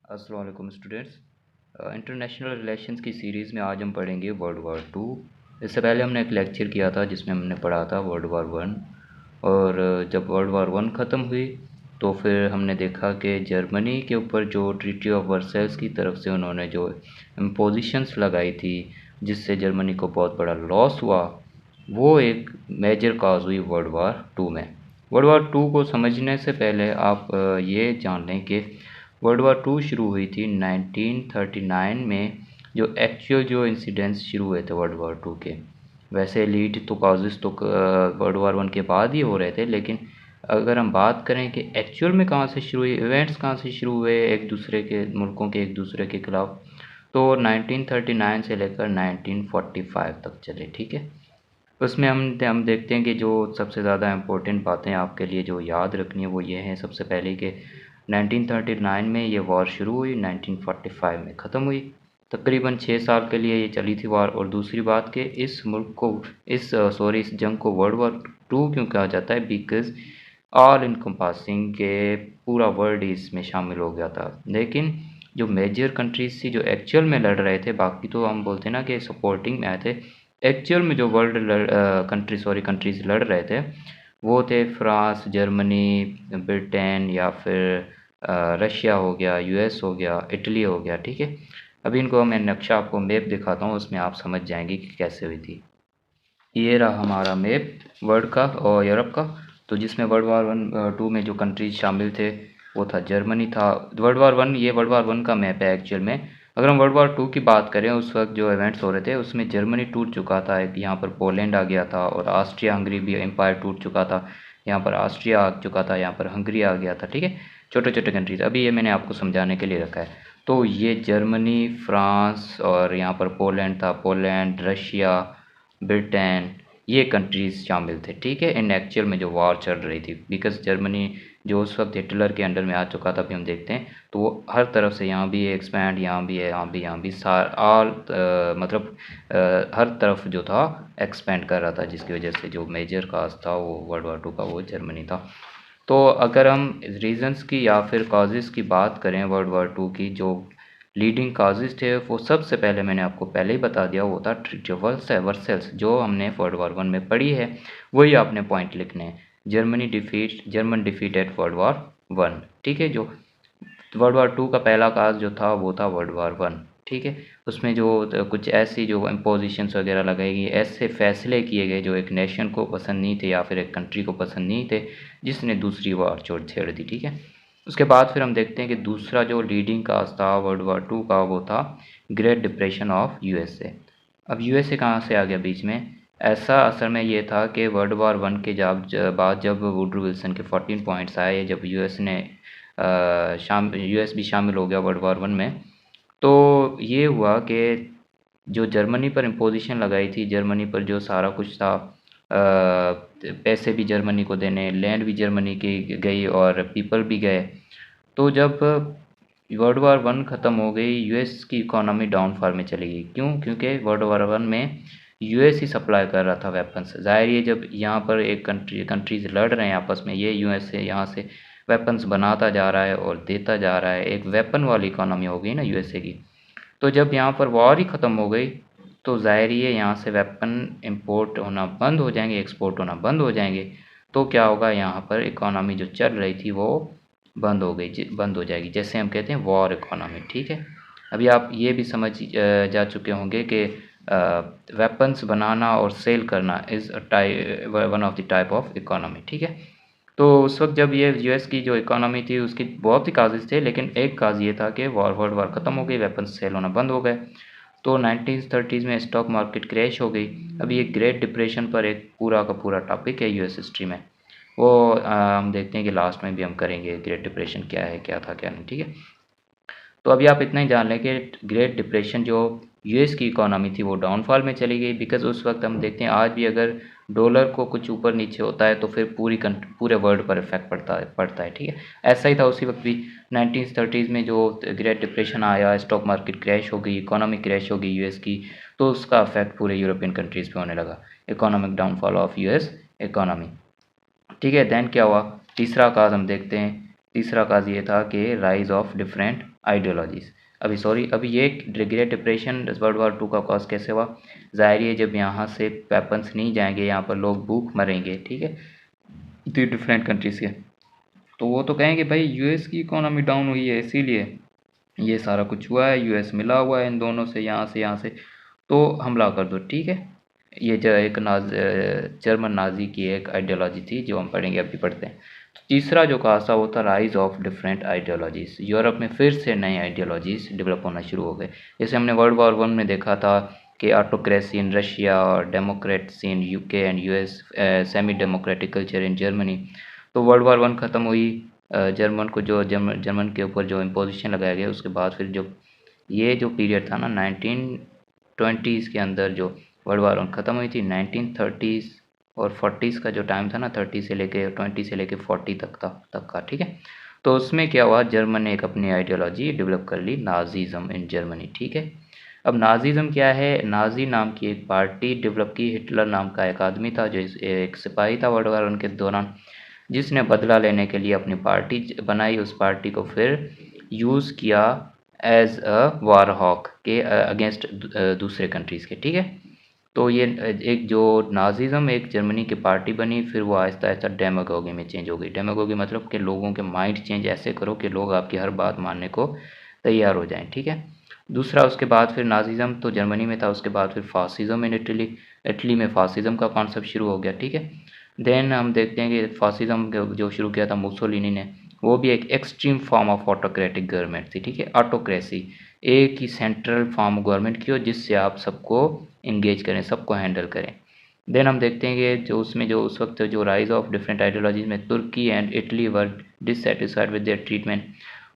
अस्सलाम वालेकुम students. International relations की सीरीज़ में आज हम पढ़ेंगे वर्ल्ड वार टू। इससे पहले हमने एक लेक्चर किया था जिसमें हमने पढ़ा था वर्ल्ड वार वन। और जब वर्ल्ड वार वन ख़त्म हुई तो फिर हमने देखा कि जर्मनी के ऊपर जो ट्रीटी ऑफ वर्सेल्स की तरफ से उन्होंने जो इम्पोजिशंस लगाई थी जिससे जर्मनी को बहुत बड़ा लॉस हुआ, वो एक मेजर काज हुई वर्ल्ड वार टू में। वर्ल्ड वार टू को समझने से पहले आप ये जान लें कि वर्ल्ड वार टू शुरू हुई थी 1939 में। जो एक्चुअल जो इंसिडेंट्स शुरू हुए थे वर्ल्ड वार टू के, वैसे लीड तो काजेस तो वर्ल्ड वार वन के बाद ही हो रहे थे, लेकिन अगर हम बात करें कि एक्चुअल में कहाँ से शुरू हुई, इवेंट्स कहाँ से शुरू हुए एक दूसरे के मुल्कों के एक दूसरे के खिलाफ, तो 1939 से लेकर 1945 तक चले। ठीक है, उसमें हम देखते हैं कि जो सबसे ज़्यादा इम्पोर्टेंट बातें आपके लिए जो याद रखनी है वो ये हैं। सबसे पहले कि 1939 में ये वॉर शुरू हुई, 1945 में ख़त्म हुई। तकरीबन 6 साल के लिए ये चली थी वॉर। और दूसरी बात कि इस मुल्क को इस जंग को वर्ल्ड वार टू क्यों कहा जाता है, बिकॉज़ ऑल इनकम्पासिंग के पूरा वर्ल्ड इसमें शामिल हो गया था। लेकिन जो मेजर कंट्रीज़ थी जो एक्चुअल में लड़ रहे थे, बाकी तो हम बोलते हैं ना कि सपोर्टिंग में आए थे, एक्चुअल में जो कंट्रीज़ लड़ रहे थे वो थे फ्रांस, जर्मनी, ब्रिटेन, या फिर रशिया हो गया, यूएस हो गया, इटली हो गया। ठीक है, अभी इनको मैं नक्शा आपको मैप दिखाता हूँ, उसमें आप समझ जाएंगे कि कैसे हुई थी। ये रहा हमारा मैप वर्ल्ड का और यूरोप का। तो जिसमें वर्ल्ड वार वन टू में जो कंट्रीज शामिल थे वो था जर्मनी था। ये वर्ल्ड वार वन का मैप है एक्चुअल में। अगर हम वर्ल्ड वार टू की बात करें, उस वक्त जो इवेंट्स हो रहे थे उसमें जर्मनी टूट चुका था, एक यहाँ पर पोलैंड आ गया था, और ऑस्ट्रिया हंगरी भी एम्पायर टूट चुका था। यहाँ पर ऑस्ट्रिया आ चुका था, यहाँ पर हंगरी आ गया था। ठीक है, छोटे छोटे कंट्रीज। अभी ये मैंने आपको समझाने के लिए रखा है। तो ये जर्मनी, फ्रांस, और यहाँ पर पोलैंड था, पोलैंड, रशिया, ब्रिटेन, ये कंट्रीज़ शामिल थे। ठीक है, इन एक्चुअल में जो वॉर चल रही थी, बिकॉज जर्मनी जो उस वक्त हिटलर के अंडर में आ चुका था, अभी हम देखते हैं तो वो हर तरफ से यहाँ भी एक्सपैंड, यहाँ भी है, यहाँ भी हर तरफ जो था एक्सपैंड कर रहा था, जिसकी वजह से जो मेजर काज था वो वर्ल्ड वार टू का वो जर्मनी था। तो अगर हम रीजंस की या फिर काजेज़ की बात करें वर्ल्ड वार टू की, जो लीडिंग काजेज़ थे वो सबसे पहले मैंने आपको पहले ही बता दिया, वो था ट्रीटी ऑफ वर्सेल्स, जो हमने वर्ल्ड वार वन में पढ़ी है, वही आपने पॉइंट लिखने हैं। German defeat at world war one. ठीक है, जो वर्ल्ड वार टू का पहला काज जो था वो था वर्ल्ड वार वन। ठीक है, उसमें जो कुछ ऐसी जो इम्पोजिशंस वगैरह लगाई गई, ऐसे फैसले किए गए जो एक नेशन को पसंद नहीं थे या फिर एक कंट्री को पसंद नहीं थे, जिसने दूसरी वार छेड़ दी। ठीक है, उसके बाद फिर हम देखते हैं कि दूसरा जो लीडिंग काज था वर्ल्ड वार टू का वो था ग्रेट डिप्रेशन ऑफ यूएसए। अब यूएसए कहाँ से आ गया बीच में? ऐसा असल में ये था कि वर्ल्ड वार वन के बाद जब वुडरो विल्सन के 14 पॉइंट्स आए, जब यूएस भी शामिल हो गया वर्ल्ड वार वन में, तो ये हुआ कि जो जर्मनी पर इम्पोजिशन लगाई थी, जर्मनी पर जो सारा कुछ था, पैसे भी जर्मनी को देने, लैंड भी जर्मनी की गई और पीपल भी गए। तो जब वर्ल्ड वार वन ख़त्म हो गई, यूएस की इकोनॉमी डाउनफॉल में चली गई। क्यों? क्योंकि वर्ल्ड वार वन में यूएस ही सप्लाई कर रहा था वेपन्स। ज़ाहिर ये जब यहाँ पर एक कंट्रीज़ लड़ रहे हैं आपस में, ये यूएस से यहाँ से वेपन्स बनाता जा रहा है और देता जा रहा है, एक वेपन वाली इकोनॉमी हो गई ना यूएसए की। तो जब यहाँ पर वॉर ही ख़त्म हो गई तो ज़ाहिर है यहाँ से वेपन इंपोर्ट होना बंद हो जाएंगे, एक्सपोर्ट होना बंद हो जाएंगे। तो क्या होगा, यहाँ पर इकोनॉमी जो चल रही थी वो बंद हो जाएगी, जैसे हम कहते हैं वॉर इकोनॉमी। ठीक है, अभी आप ये भी समझ जा चुके होंगे कि वेपन्स बनाना और सेल करना is one of the type of economy. ठीक है, तो उस वक्त जब ये यूएस की जो इकोनॉमी थी उसकी बहुत ही काजेज़ थे, लेकिन एक काज ये था कि वर्ल्ड वार ख़त्म हो गई, वेपन्स सेल होना बंद हो गए। तो 1930s में स्टॉक मार्केट क्रैश हो गई। अब ये ग्रेट डिप्रेशन पर एक पूरा का पूरा टॉपिक है यूएस हिस्ट्री में, वो हम देखते हैं कि लास्ट में भी हम करेंगे ग्रेट डिप्रेशन क्या है, क्या था, क्या नहीं। ठीक है, तो अभी आप इतना ही जान लें कि ग्रेट डिप्रेशन जो यूएस की इकोनॉमी थी वो डाउनफॉल में चली गई, बिकॉज उस वक्त हम देखते हैं आज भी अगर डॉलर को कुछ ऊपर नीचे होता है तो फिर पूरे वर्ल्ड पर इफेक्ट पड़ता है। ठीक है, ऐसा ही था उसी वक्त भी। 1930s में जो ग्रेट डिप्रेशन आया, स्टॉक मार्केट क्रैश हो गई, इकोनॉमी क्रैश हो गई यूएस की, तो उसका इफेक्ट पूरे यूरोपियन कंट्रीज़ पे होने लगा, economic downfall of US economy. ठीक है, दैन क्या हुआ? तीसरा काज हम देखते हैं तीसरा काज ये था कि राइज ऑफ डिफरेंट आइडियोलॉजीज़। अभी ये ग्रेट डिप्रेशन वर्ल्ड वार 2 का कॉज कैसे हुआ? ज़ाहिर है जब यहाँ से वेपन्स नहीं जाएंगे, यहाँ पर लोग भूख मरेंगे, ठीक है, तो डिफरेंट कंट्रीज़ के, तो वो तो कहेंगे भाई यूएस की इकोनॉमी डाउन हुई है इसीलिए ये सारा कुछ हुआ है, यूएस मिला हुआ है इन दोनों से, यहाँ से तो हमला कर दो, ठीक है। ये जो एक जर्मन नाजी की एक आइडियोलॉजी थी जो हम पढ़ेंगे, अभी पढ़ते हैं। तो तीसरा जो कहा था वो था rise of different ideologies. Europe में फिर से नई आइडियोलॉजीज़ डेवलप होना शुरू हो गए। जैसे हमने वर्ल्ड वॉर 1 में देखा था कि ऑटोक्रेसी इन रशिया और Democrats in UK and US, semi democratic culture in Germany. तो वर्ल्ड वॉर 1 ख़त्म हुई, जर्मन के ऊपर जो इम्पोजिशन लगाया गया, उसके बाद फिर जो ये जो पीरियड था ना 1920s के अंदर जो वर्ल्ड वार 1 ख़त्म हुई थी, 1930s और 40s का जो टाइम था ना, 30 से लेके 20 से लेके 40 तक का, ठीक है। तो उसमें क्या हुआ, जर्मन ने एक अपनी आइडियोलॉजी डेवलप कर ली, नाजीज़म इन जर्मनी, ठीक है। अब नाजीज़म क्या है? नाजी नाम की एक पार्टी डेवलप की। हिटलर नाम का एक आदमी था जो एक सिपाही था वर्ल्ड वार 1 के दौरान, जिसने बदला लेने के लिए अपनी पार्टी बनाई। उस पार्टी को फिर यूज़ किया एज अ वार हॉक के अगेंस्ट दूसरे कंट्रीज़ के, ठीक है। तो ये एक जो नाजिज़म एक जर्मनी की पार्टी बनी, फिर वो आहिस्ता आहिस्ता डेमागोगी में चेंज हो गई। डेमागोगी मतलब कि लोगों के माइंड चेंज ऐसे करो कि लोग आपकी हर बात मानने को तैयार हो जाएं, ठीक है। दूसरा, उसके बाद फिर नाजिज़म तो जर्मनी में था, उसके बाद फिर फासिज़म इन इटली में फासिज़म का कॉन्सेप्ट शुरू हो गया, ठीक है। देन हम देखते हैं कि फासिज़म जो शुरू किया था मुसोलिनी ने, वो भी एक extreme form of autocratic government थी, ठीक है। ऑटोक्रेसी, एक ही सेंट्रल फॉर्म गवर्नमेंट की हो जिससे आप सबको इंगेज करें, सबको हैंडल करें। देन हम देखते हैं कि जो उसमें जो उस वक्त जो राइज ऑफ डिफरेंट आइडियोलॉजीज में Turkey and Italy were dissatisfied with their treatment.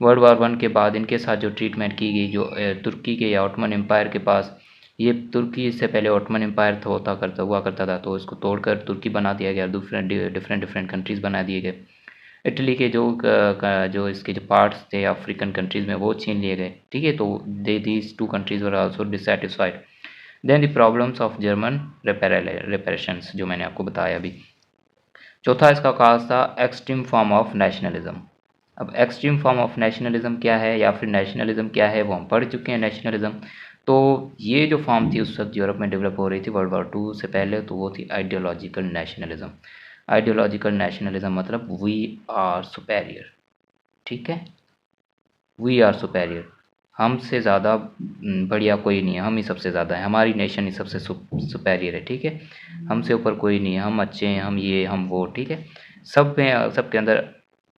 World war 1 के बाद इनके साथ जो ट्रीटमेंट की गई, जो तुर्की के या ऑटोमन एम्पायर के पास, ये तुर्की इससे पहले ऑटोमन एम्पायर हुआ करता था, तो इसको तोड़कर तुर्की बना दिया गया, डिफरेंट कंट्रीज़ बना दिए गए। इटली के जो इसके जो पार्ट्स थे अफ्रीकन कंट्रीज़ में, वो छीन लिए गए, ठीक है। तो these two countries were also dissatisfied. Then the problems of German reparations, जो मैंने आपको बताया अभी। चौथा इसका काज था एक्सट्रीम फॉर्म ऑफ नेशनलिज्म। अब एक्सट्रीम फॉर्म ऑफ नेशनलिज्म क्या है, या फिर नेशनलिज्म क्या है, वो हम पढ़ चुके हैं। नेशनलिज्म तो ये जो फॉर्म थी उस वक्त यूरोप में डेवलप हो रही थी वर्ल्ड वार 2 से पहले, तो वो थी आइडियोलॉजिकल नेशनलिज्म। आइडियोलॉजिकल नेशनलिज्म मतलब वी आर सुपेरियर, ठीक है। वी आर सुपेरियर, हमसे ज़्यादा बढ़िया कोई नहीं है, हम ही सबसे ज़्यादा है, हमारी नेशन ही सबसे सुपेरियर है, ठीक है। हमसे ऊपर कोई नहीं है, हम अच्छे हैं, हम ये हम वो, ठीक है। सब में सबके अंदर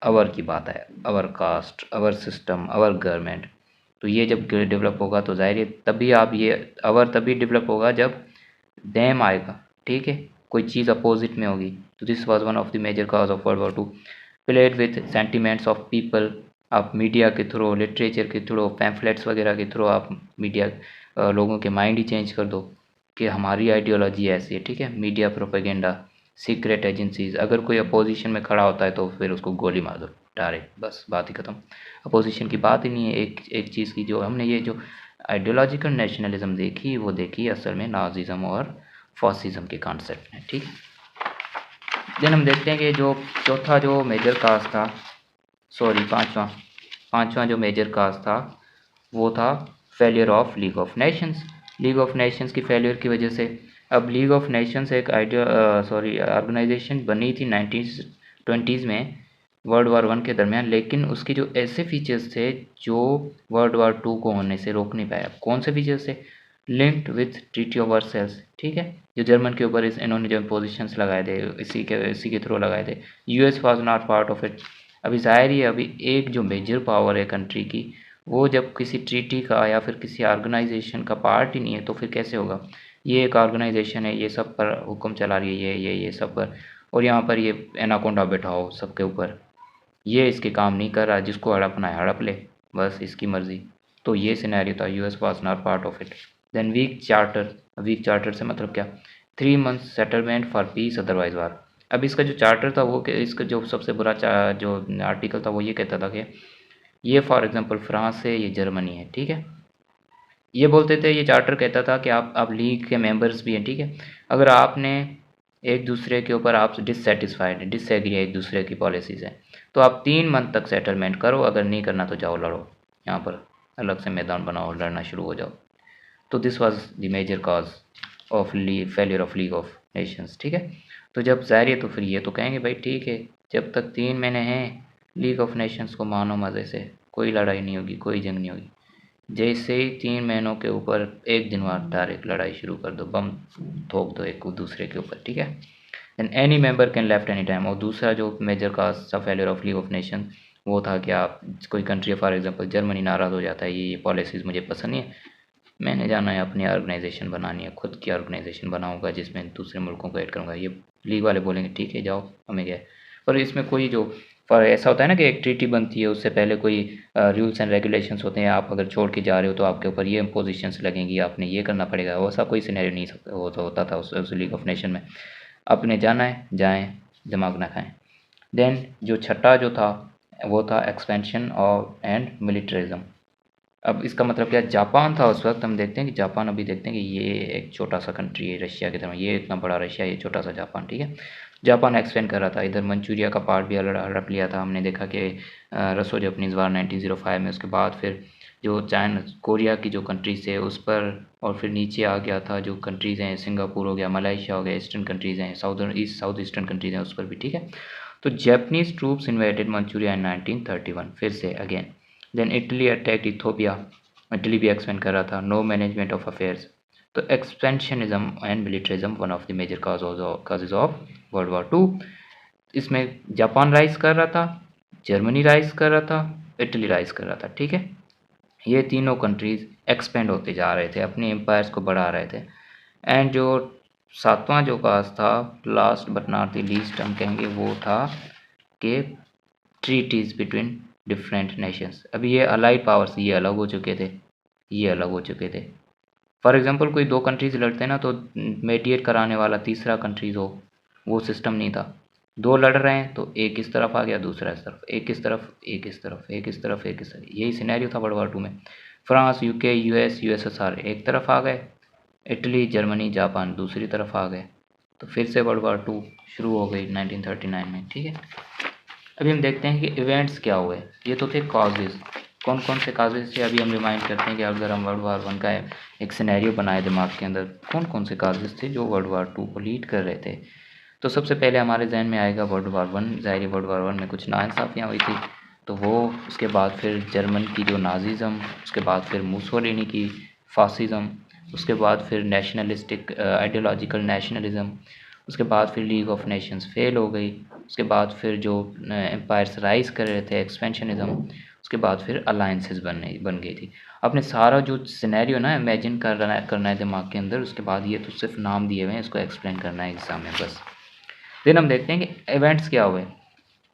अवर की बात है, our caste, our system, our government. तो ये जब डेवलप होगा तो जाहिर है तभी आप ये अवर तभी डेवलप होगा जब डैम आएगा, ठीक है, कोई चीज़ अपोजिट में होगी। तो this was one of the major cause of world war 2। Played with sentiments of people, आप मीडिया के थ्रू, लिटरेचर के थ्रू, पैम्फलेट्स वगैरह के थ्रू आप लोगों के माइंड ही चेंज कर दो कि हमारी आइडियोलॉजी ऐसी है, ठीक है। मीडिया प्रोपेगेंडा, सीक्रेट एजेंसीज, अगर कोई अपोजिशन में खड़ा होता है तो फिर उसको गोली मार दो डायरेक्ट, बस बात ही ख़त्म। अपोजिशन की बात ही नहीं है। एक चीज़ की जो हमने ये जो आइडियोलॉजिकल नेशनलिज्म देखी, वो देखी असल में नाजिज़म और फासिज्म के कॉन्सेप्ट में, ठीक है। देन हम देखते हैं कि जो चौथा जो मेजर काज था, सॉरी पांचवा जो मेजर काज था वो था failure of League of Nations. League of Nations की फेलियर की वजह से, अब लीग ऑफ नेशंस एक ऑर्गेनाइजेशन बनी थी 1920s में वर्ल्ड वार 1 के दरमियान, लेकिन उसके जो ऐसे फीचर्स थे जो वर्ल्ड वार 2 को होने से रोक नहीं पाया। कौन से फीचर्स थे? Linked with treaty of Versailles, ठीक है, जो जर्मन के ऊपर इन्होंने जो पोजिशंस लगाए थे इसी के थ्रू लगाए थे। US was not part of it. अभी जाहिर ही अभी एक जो मेजर पावर है कंट्री की, वो जब किसी ट्रीटी का या फिर किसी ऑर्गेनाइजेशन का पार्ट ही नहीं है तो फिर कैसे होगा? ये एक ऑर्गेनाइजेशन है, ये सब पर हुक्म चला रही है, ये सब पर, और यहाँ पर ये एनाकोंडा बैठाओ सबके ऊपर, ये इसके काम नहीं कर रहा, जिसको हड़पना है हड़प ले, बस इसकी मर्ज़ी। तो ये सिनेरियो था, US was not part of it. Then weak charter से मतलब क्या? 3 months settlement for peace otherwise war. अब इसका जो चार्टर था वो इसका जो सबसे बुरा जो आर्टिकल था वो ये कहता था कि ये फॉर एग्जांपल फ्रांस है, ये जर्मनी है, ठीक है। ये बोलते थे, ये चार्टर कहता था कि आप लीग के मेंबर्स भी हैं, ठीक है। अगर आपने एक दूसरे के ऊपर आप डिससेटिस्फाइड है, डिसएग्री है एक दूसरे की पॉलिसीज़ हैं, तो आप 3 मंथ तक सेटलमेंट करो, अगर नहीं करना तो जाओ लड़ो, यहाँ पर अलग से मैदान बनाओ और लड़ना शुरू हो जाओ। तो this was the major cause of failure of League of Nations, ठीक है। तो जब ज़ाहिर है तो फिर ये तो कहेंगे भाई ठीक है, जब तक 3 महीने हैं लीग ऑफ नेशंस को मानो मज़े से, कोई लड़ाई नहीं होगी, कोई जंग नहीं होगी। जैसे ही 3 महीनों के ऊपर एक दिन बाद डायरेक्ट लड़ाई शुरू कर दो, बम ठोक दो एक दूसरे के ऊपर, ठीक है। Then any member can left any time. और दूसरा जो मेजर काज था failure of League of Nation, वो था कि आप कोई कंट्री, फॉर एग्जांपल जर्मनी नाराज़ हो जाता है, ये पॉलिसीज़ मुझे पसंद नहीं है, मैंने जाना है अपनी ऑर्गेनाइजेशन बनानी है, खुद की ऑर्गेनाइजेशन बनाऊंगा जिसमें दूसरे मुल्कों को ऐड करूँगा, ये लीग वाले बोलेंगे ठीक है जाओ, हमें क्या है। पर इसमें कोई जो पर ऐसा होता है ना कि एक ट्रीटी बनती है, उससे पहले कोई रूल्स एंड रेगुलेशंस होते हैं, आप अगर छोड़ के जा रहे हो तो आपके ऊपर ये इम्पोजिशंस लगेंगी, आपने ये करना पड़ेगा, वैसा कोई सिनेरियो नहीं सकता होता था उस लीग ऑफ नेशन में। अपने जाना है जाएं, दिमाग ना खाएं। देन जो छठा जो था वो था एक्सपेंशन और एंड मिलिट्रिज्म। अब इसका मतलब क्या, जापान था उस वक्त, हम देखते हैं कि जापान, अभी देखते हैं कि ये एक छोटा सा कंट्री है रशिया की तरह, ये इतना बड़ा रशिया, ये छोटा सा जापान, ठीक है। जापान एक्सपेंड कर रहा था, इधर मंचूरिया का पार्ट भी हड़प लिया था, हमने देखा कि रसो जापानीज़ वार 1905 में, उसके बाद फिर जो चाइना कोरिया की जो कंट्रीज़ थे उस पर, और फिर नीचे आ गया था जो कंट्रीज़ हैं, सिंगापुर हो गया, मलेशिया हो गया, ईस्टर्न कंट्रीज़ हैं, साउथ ईस्टर्न कंट्रीज़ हैं, उस पर भी, ठीक है। तो Japanese troops invaded Manchuria in 1931, फिर से again. Then Italy attacked Ethiopia, Italy भी एक्सपेंड कर रहा था। No management of affairs. तो expansionism and militarism one of the major causes of world war two. इसमें जापान राइज कर रहा था, जर्मनी राइज कर रहा था, इटली राइज कर रहा था, ठीक है। ये तीनों कंट्रीज एक्सपेंड होते जा रहे थे, अपने एम्पायर्स को बढ़ा रहे थे। एंड जो सातवां जो काज था, last but not the least हम कहेंगे, वो था कि ट्रीटीज बिटवीन डिफरेंट नेशंस। अभी ये अलाइड पावर्स ये अलग हो चुके थे, ये अलग हो चुके थे। फॉर एग्जांपल कोई दो कंट्रीज लड़ते ना, तो मेडिएट कराने वाला तीसरा कंट्रीज हो, वो सिस्टम नहीं था। दो लड़ रहे हैं तो एक इस तरफ आ गया, दूसरा इस तरफ, एक इस तरफ, एक इस तरफ, एक इस तरफ, एक इस तरफ, यही सिनेरियो था वर्ल्ड वॉर टू में। फ्रांस, यूके, यूएस, यूएसएसआर एक तरफ आ गए, इटली, जर्मनी, जापान दूसरी तरफ आ गए। तो फिर से वर्ल्ड वॉर टू शुरू हो गई 1939 में, ठीक है। अभी हम देखते हैं कि इवेंट्स क्या हुए। ये तो थे कॉजेज़, कौन कौन से काजेज़ थे, अभी हम रिमाइंड करते हैं कि अगर हम वर्ल्ड वार वन का एक सिनेरियो बनाए दिमाग के अंदर, कौन कौन से काजेज़ थे जो वर्ल्ड वार टू को लीड कर रहे थे। तो सबसे पहले हमारे जहन में आएगा वर्ल्ड वार वन। ज़ाहिर वर्ल्ड वार वन में कुछ नाइंसाफ़ियाँ हुई थी, तो वो उसके बाद फिर जर्मन की जो नाज़िज़म, उसके बाद फिर मुसोलिनी की फासिज़म, उसके बाद फिर नेशनलिस्टिक आइडियोलॉजिकल नेशनलिज़म, उसके बाद फिर लीग ऑफ नेशंस फेल हो गई, उसके बाद फिर जो एम्पायर्स राइज कर रहे थे एक्सपेंशनिज्म, उसके बाद फिर अलाइंसेस बन गई थी। आपने सारा जो सिनेरियो ना इमेजिन करना है दिमाग के अंदर, उसके बाद ये तो सिर्फ नाम दिए हुए हैं, इसको एक्सप्लेन करना है एग्जाम में बस। देन हम देखते हैं कि इवेंट्स क्या हुए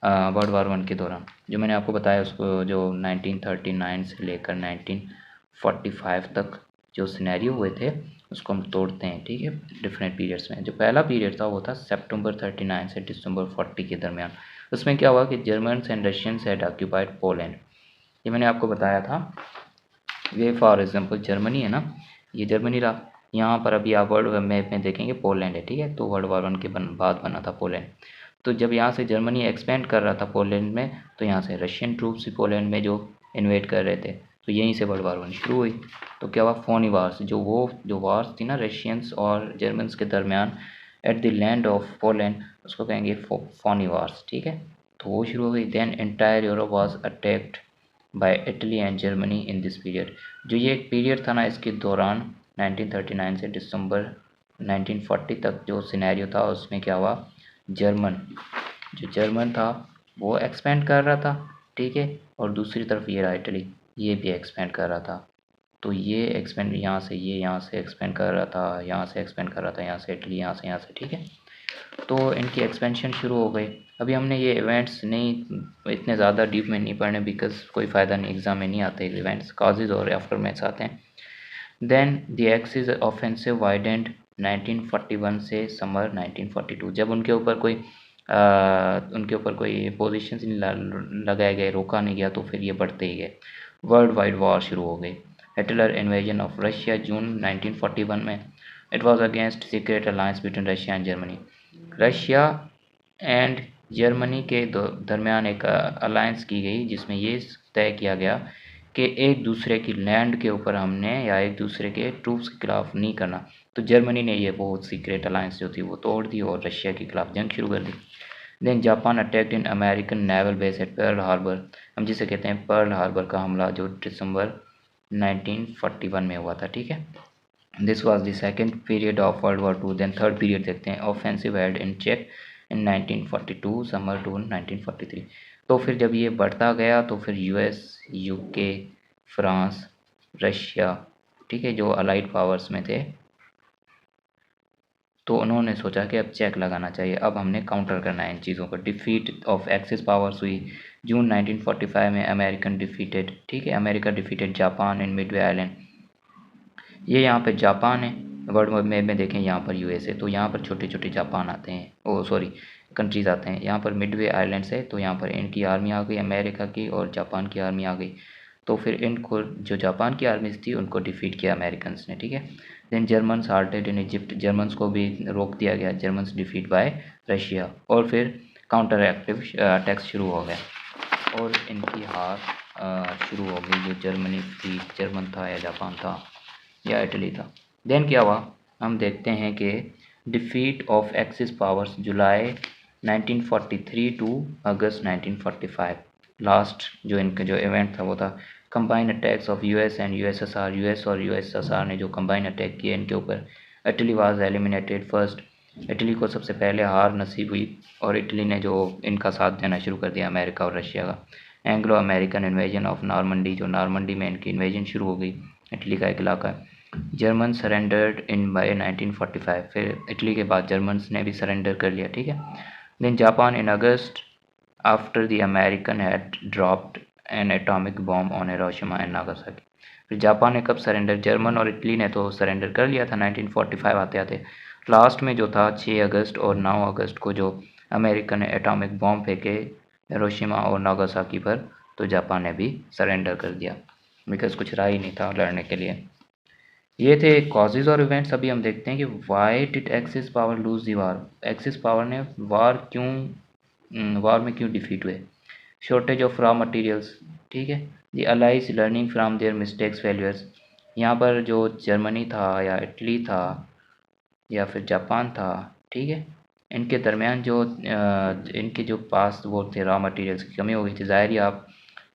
वर्ल्ड वार वन के दौरान। जो मैंने आपको बताया उसको, जो 1939 से लेकर 1945 तक जो सिनेरियो हुए थे उसको हम तोड़ते हैं, ठीक है, डिफरेंट पीरियड्स में। जो पहला पीरियड था वो था सितंबर 39 से दिसंबर 40 के दरमियान। उसमें क्या हुआ कि Germans and Russians had occupied Poland. ये मैंने आपको बताया था। ये फॉर एग्जांपल जर्मनी है ना, ये जर्मनी रहा। यहाँ पर अभी आप वर्ल्ड मैप में देखेंगे पोलैंड है, ठीक है। तो वर्ल्ड वॉर वन के बाद बना था पोलैंड। तो जब यहाँ से जर्मनी एक्सपेंड कर रहा था पोलैंड में, तो यहाँ से रशियन ट्रूप्स भी पोलैंड में जो इन्वेड कर रहे थे, तो यहीं से वर्ल्ड वॉर वन शुरू हुई। तो क्या हुआ, फोनी वार्स, जो वार्स थी ना रशियंस और जर्मन्स के दरमियान at the land of Poland, उसको कहेंगे फोनी वार्स, ठीक है। तो वो शुरू हो गई। Then entire Europe was attacked by Italy and Germany in this period. जो ये एक पीरियड था ना, इसके दौरान 1939 से दिसंबर 1940 तक जो सिनेरियो था, उसमें क्या हुआ, जर्मन था वो एक्सपेंड कर रहा था, ठीक है। और दूसरी तरफ ये रहा इटली, ये भी एक्सपेंड कर रहा था। तो ये एक्सपेंड यहाँ से, ये यहाँ से एक्सपेंड कर रहा था, यहाँ से एक्सपेंड कर रहा था, यहाँ से इटली, यहाँ से, ठीक है। तो इनकी एक्सपेंशन शुरू हो गई। अभी हमने ये इवेंट्स नहीं इतने ज़्यादा डीप में नहीं पढ़ने, बिकॉज कोई फ़ायदा नहीं, एग्ज़ाम में नहीं आते इवेंट्स, काजेज़ और आफ्टर मैथ्स आते हैं। Then the Axis offensive widened 1941 से समर 1942। जब उनके ऊपर कोई पोजिशन लगाए गए, रोका नहीं गया, तो फिर ये बढ़ते ही गए। वर्ल्ड वाइड वॉर शुरू हो गई। हिटलर इन्वेजन ऑफ रशिया जून 1941 में। It was against secret alliance between Russia and Germany. Russia and Germany के दरमियान एक अलायंस की गई जिसमें ये तय किया गया कि एक दूसरे की लैंड के ऊपर हमने या एक दूसरे के ट्रूप्स के खिलाफ नहीं करना। तो जर्मनी ने ये बहुत सीक्रेट अलायंस जो थी वो तोड़ दी और रशिया के खिलाफ जंग शुरू कर दी। Then Japan attacked in American naval base at Pearl Harbor, हम जिसे कहते हैं पर्ल हार्बर का हमला, जो दिसंबर 1941 में हुआ था। ठीक है, this was the second period of world war two. Then third period देखते हैं, offensive held in check in 1942 summer to 1943। तो फिर जब ये बढ़ता गया तो फिर यूएस, यूके, फ्रांस, रशिया, ठीक है, जो अलाइड पावर्स में थे, तो उन्होंने सोचा कि अब चेक लगाना चाहिए, अब हमने काउंटर करना है इन चीज़ों को। डिफीट ऑफ एक्सिस पावर्स हुई जून 1945 में, अमेरिकन डिफीटेड, ठीक है, अमेरिका डिफीटेड जापान इन मिडवे आइलैंड। ये यहाँ पे जापान है, वर्ल्ड मैप में देखें यहाँ पर यूएसए, तो यहाँ पर छोटे छोटे जापान आते हैं, ओ सॉरी कंट्रीज़ आते हैं। यहाँ पर मिडवे आइलैंड है, तो यहाँ पर इनकी आर्मी आ गई, अमेरिका की और जापान की आर्मी आ गई। तो फिर इनको, जो जापान की आर्मीज थी, उनको डिफीट किया अमेरिकन्स ने। ठीक है, then Germans halted in Egypt, Germans को भी रोक दिया गया, जर्मन्स डिफीट बाय रशिया। और फिर काउंटर एक्टिव अटैक्स शुरू हो गया और इनकी हार शुरू हो गई। जो जर्मनी थी, जर्मन था या जापान था या इटली था। देन क्या हुआ, हम देखते हैं कि defeat of Axis powers July 1943 to August 1945। Last जो इनका जो इवेंट था वो था combine attacks of US and USSR. US और यूएसएसआर ने जो कंबाइन अटैक किए इनके ऊपर। Italy was eliminated first, Italy को सबसे पहले हार नसीब हुई और इटली ने जो इनका साथ देना शुरू कर दिया अमेरिका और रशिया का। Anglo American invasion of Normandy, जो नॉर्मंडी में इनकी इन्वेजन शुरू हो गई, इटली का एक इलाका है। जर्मन सरेंडर्ड इन बाय 1945, फिर इटली के बाद जर्मन्स ने भी सरेंडर कर लिया। ठीक है, then Japan in August after the American had dropped an atomic bomb on Hiroshima and Nagasaki. फिर जापान ने कब सरेंडर, जर्मन और इटली ने तो सरेंडर कर लिया था 1945 आते आते। लास्ट में जो था 6 अगस्त और 9 अगस्त को जो अमेरिकन ने एटॉमिक बॉम्ब फेंके हिरोशिमा और नागासाकी पर, तो जापान ने भी सरेंडर कर दिया बिकॉज कुछ रहा ही नहीं था लड़ने के लिए। ये थे कॉजेज और इवेंट्स। अभी हम देखते हैं कि why did axis power loose the war, axis power ने वार में क्यों डिफीट हुए। शॉर्टेज ऑफ रॉ मटेरियल्स, ठीक है, the allies learning from their mistakes failures. यहाँ पर जो जर्मनी था या इटली था या फिर जापान था, ठीक है, इनके दरमियान जो इनके जो पास वो थे रॉ मटेरियल्स की कमी हो गई थी। ज़ाहिर ही आप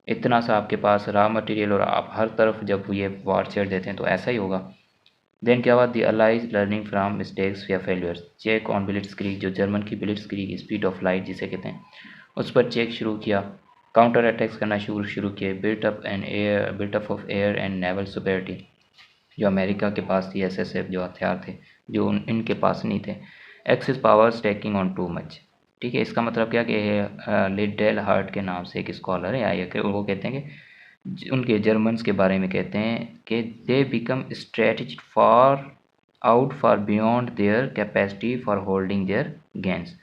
इतना सा आपके पास रॉ मटेरियल और आप हर तरफ जब ये वार छेड़ देते हैं तो ऐसा ही होगा। देन क्या हुआ, the allies learning from mistakes या फेलियर्स, चेक ऑन ब्लिट्जक्रीग, जो जर्मन की ब्लिट्जक्रीग स्पीड ऑफ लाइट जिसे कहते हैं, उस पर चेक शुरू किया, काउंटर अटैक्स करना शुरू किए, built up of air and naval superiority, जो अमेरिका के पास थी एसएसएफ जो हथियार थे, जो इनके पास नहीं थे। Axis powers taking on too much, ठीक है, इसका मतलब क्या कि लिडेल हार्ट के नाम से एक स्कॉलर है या वो कहते हैं कि उनके जर्मन्स के बारे में कहते हैं कि they become stretched far out far beyond their capacity for holding their gains.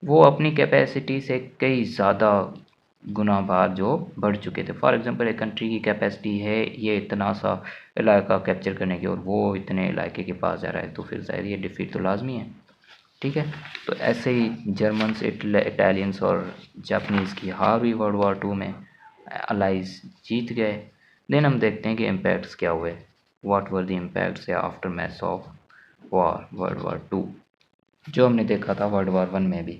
वो अपनी कैपेसिटी से कई ज़्यादा गुना बार जो बढ़ चुके थे। फॉर एग्जांपल एक कंट्री की कैपेसिटी है ये इतना सा इलाका कैप्चर करने की और वो इतने इलाके के पास जा रहा है, तो फिर शायद ये डिफीट तो लाजमी है। ठीक है, तो ऐसे ही जर्मन्स, इटालियंस और जापानीज़ की हार हुई वर्ल्ड वॉर टू में, अलाइज जीत गए। देन हम देखते हैं कि इम्पैक्ट्स क्या हुए, व्हाट वर द इम्पैक्ट्स या aftermaths of war world war two, जो हमने देखा था वर्ल्ड वॉर वन में भी।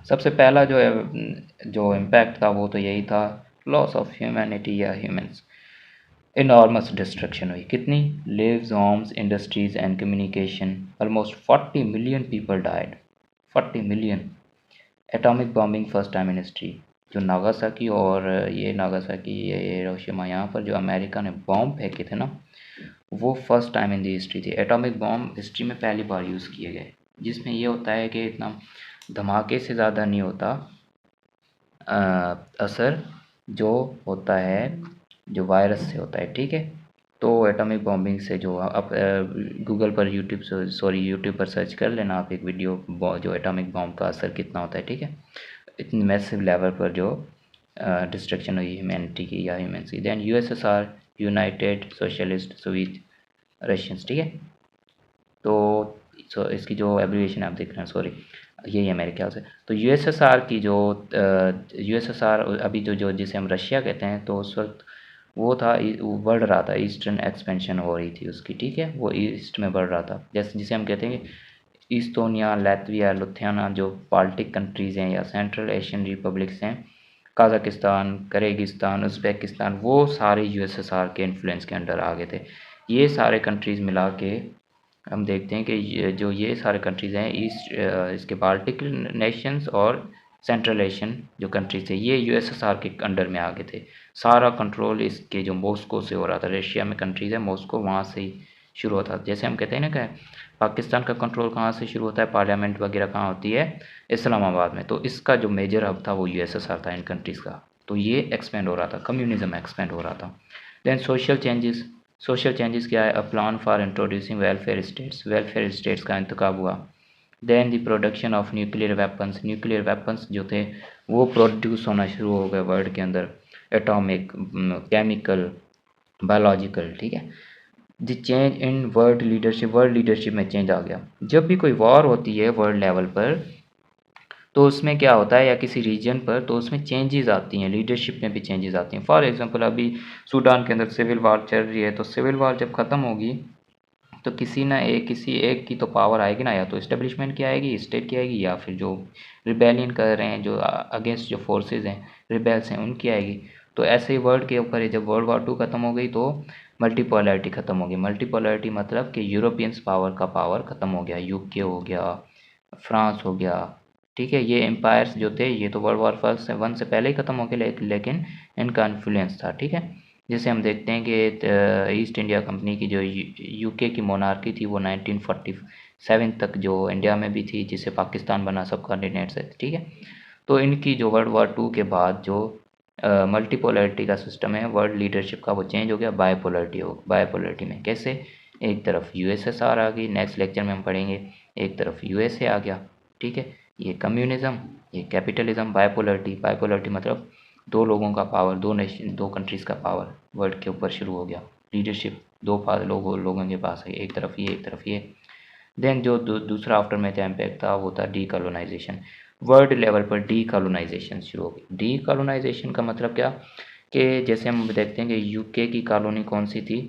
सबसे पहला जो इम्पैक्ट था वो तो यही था, लॉस ऑफ ह्यूमैनिटी या ह्यूमंस। इनॉर्मस डिस्ट्रक्शन हुई, कितनी, lives, homes, industries and communication, almost 40 million people died, 40 million. Atomic bombing first time in history, जो नागासाकी और ये हिरोशिमा, यहाँ पर जो अमेरिका ने बॉम्ब फेंके थे ना, वो फर्स्ट टाइम इन दी हिस्ट्री थी। एटॉमिक बॉम्ब हिस्ट्री में पहली बार यूज़ किए गए, जिसमें ये होता है कि इतना धमाके से ज़्यादा नहीं होता असर, जो होता है जो वायरस से होता है। ठीक है, तो एटॉमिक बॉम्बिंग से जो आप गूगल पर यूट्यूब पर सर्च कर लेना आप एक वीडियो, जो एटॉमिक बॉम्ब का असर कितना होता है। ठीक है, इतनी मैसिव लेवल पर जो डिस्ट्रक्शन हुई ह्यूमैनिटी की या ह्यूमन्स की। Then USSR, united socialist soviet Russians. ठीक है, तो इसकी जो एब्रिविएशन आप देख रहे हैं, सॉरी, यही है मेरे ख्याल से। तो यूएसएसआर की जो यूएसएसआर अभी जो जो जिसे हम रशिया कहते हैं, तो उस वक्त वो था, वो बढ़ रहा था, ईस्टर्न एक्सपेंशन हो रही थी उसकी, ठीक है, वो ईस्ट में बढ़ रहा था, जैसे जिसे हम कहते हैं कि इस्तोनिया, लैत्विया, लुथियाना जो बाल्टिक कंट्रीज़ हैं या सेंट्रल एशियन रिपब्लिक्स हैं, कज़ाकिस्तान, किर्गिस्तान, उज़्बेकिस्तान, वो सारे यूएसएसआर के इन्फ्लुएंस के अंडर आ गए थे। ये सारे कंट्रीज़ मिला के हम देखते हैं कि ये सारे कंट्रीज़ हैं ईस्ट, इसके बाल्टिक नेशंस और सेंट्रल एशियन जो कंट्रीज थे, ये यूएसएसआर के अंडर में आ गए थे। सारा कंट्रोल इसके जो मॉस्को से हो रहा था, रशिया में कंट्रीज़ है मॉस्को, वहाँ से ही शुरू होता था। जैसे हम कहते हैं ना कि पाकिस्तान का कंट्रोल कहाँ से शुरू होता है, पार्लियामेंट वगैरह कहाँ होती है, इस्लामाबाद में, तो इसका जो मेजर हब था वो यूएसएसआर था इन कंट्रीज़ का। तो ये एक्सपेंड हो रहा था, कम्युनिज्म एक्सपेंड हो रहा था। देन सोशल चेंजेस क्या है, a plan for introducing welfare states का इंतखाब हुआ। Then the production of nuclear weapons जो थे वो प्रोड्यूस होना शुरू हो गए वर्ल्ड के अंदर, एटॉमिक, केमिकल, बायोलॉजिकल, ठीक है। The change in world leadership में चेंज आ गया। जब भी कोई वॉर होती है वर्ल्ड लेवल पर, तो उसमें क्या होता है, या किसी रीजन पर, तो उसमें चेंजेस आती हैं, लीडरशिप में भी चेंजेस आती हैं। फॉर एग्जांपल अभी सूडान के अंदर सिविल वॉर चल रही है, तो सिविल वॉर जब ख़त्म होगी तो किसी एक की तो पावर आएगी ना, या तो इस्टेब्लिशमेंट की आएगी, स्टेट की आएगी, या फिर जो रिबेलियन कर रहे हैं, जो अगेंस्ट जो फोर्सेस हैं, रिबेल्स हैं, उनकी आएगी। तो ऐसे ही वर्ल्ड के ऊपर जब वर्ल्ड वॉर टू ख़त्म हो गई तो मल्टीपोलैरिटी ख़त्म हो गई। मल्टीपोलैरिटी मतलब कि यूरोपियंस पावर का पावर ख़त्म हो गया, यूके हो गया, फ्रांस हो गया, ठीक है। ये एम्पायर्स जो थे ये तो वर्ल्ड वॉर फर्स्ट वन से पहले ही ख़त्म हो गए, लेकिन इनका इन्फ्लुएंस था, ठीक है। जैसे हम देखते हैं कि ईस्ट इंडिया कंपनी की जो यूके की मोनार्की थी वो 1947 तक जो इंडिया में भी थी, जिससे पाकिस्तान बना सब कॉन्टिनेंट से, ठीक है। तो इनकी जो वर्ल्ड वॉर टू के बाद जो मल्टीपोलैरिटी का सिस्टम है वर्ल्ड लीडरशिप का, वो चेंज हो गया, बायोपोलैरिटी में। कैसे, एक तरफ यूएसएसआर आ गई, नेक्स्ट लेक्चर में हम पढ़ेंगे, एक तरफ यूएसए आ गया, ठीक है। ये कम्युनिज्म, ये कैपिटलिज्म, बायोपोलैरिटी मतलब दो लोगों का पावर, दो नेशन, दो कंट्रीज़ का पावर वर्ल्ड के ऊपर शुरू हो गया, लीडरशिप लोगों के पास है, एक तरफ ये, एक तरफ ये। देन जो दूसरा आफ्टर मैथ इम्पैक्ट था वो था डीकॉलोनाइजेशन। वर्ल्ड लेवल पर डीकॉलोनाइजेशन शुरू हो गई। डीकॉलोनाइजेशन का मतलब क्या, कि जैसे हम देखते हैं कि यूके की कॉलोनी कौन सी थी,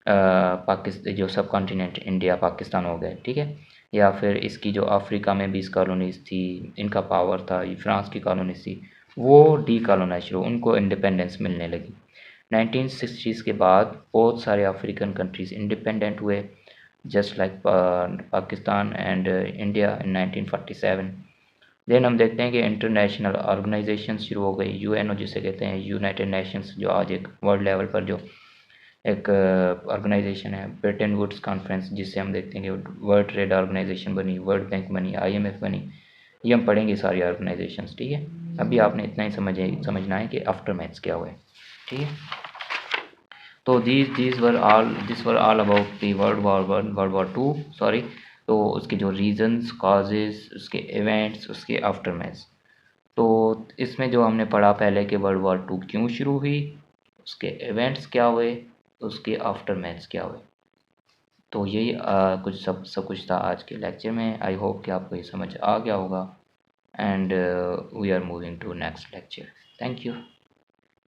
पाकिस्तान, जो सब कॉन्टिनेंट इंडिया पाकिस्तान हो गए, ठीक है। या फिर इसकी जो अफ्रीका में 20 कॉलोनीज़ थी, इनका पावर था, ये फ्रांस की कॉलोनीज़ थी, वो डीकॉलोनाइज शुरू, उनको इंडिपेंडेंस मिलने लगी। 1960s के बाद बहुत सारे अफ्रीकन कंट्रीज़ इंडिपेंडेंट हुए, just like Pakistan and India in 1947। Then हम देखते हैं कि इंटरनेशनल ऑर्गेनाइजेशन शुरू हो गई, यूएनओ जिसे कहते हैं, यूनाइटेड नेशंस, जो आज एक वर्ल्ड लेवल पर जो एक ऑर्गेनाइजेशन है, ब्रिटेन वुड्स कॉन्फ्रेंस, जिससे हम देखते हैं कि वर्ल्ड ट्रेड ऑर्गेनाइजेशन बनी, वर्ल्ड बैंक बनी, आईएमएफ बनी। ये हम पढ़ेंगे सारी ऑर्गेनाइजेशंस, ठीक है। अभी आपने इतना ही समझना है कि आफ्टर मैथ्स क्या हुआ है, ठीक है। तो this were all about the world war one, world war two, sorry. तो उसके जो रीजंस, कॉजेज, उसके इवेंट्स, उसके आफ्टर मैथ्स। तो इसमें जो हमने पढ़ा पहले कि वर्ल्ड वॉर टू क्यों शुरू हुई, उसके इवेंट्स क्या हुए, उसके आफ्टर मैथ्स क्या हुए। तो यही सब कुछ था आज के लेक्चर में। आई होप कि आपको ये समझ आ गया होगा, and we are moving to next lecture. Thank you.